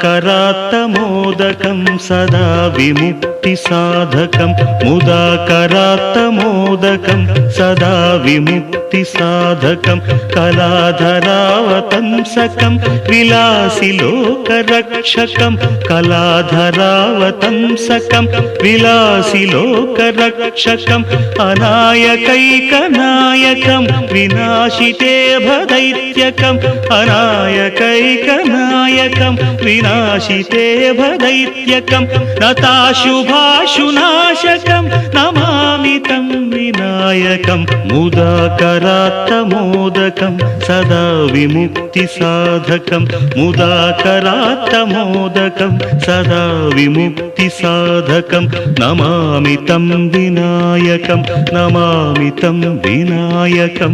मुदाकरात्तमोदकं सदा विमुक्तिसाधकं मुदाकरात्तमोदकं सदा विमुक्तिसाधकं कलाधरावतंसकं विलासि लोकरक्षकं कलाधरावतंसकं विलासि लोकरक्षकम् अनायकैकनायकं विनाशिते भदैत्यकम् अनायकैकनायकं विनाशिते भदैत्यकं नताशुभाशुनाशकं नमामि तं विनायकं मुदाकरात्तमोदकं सदा विमुक्तिसाधकं मुदाकरात्तमोदकं सदा विमुक्तिसाधकं नमामि तं विनायकं नमामि तं विनायकं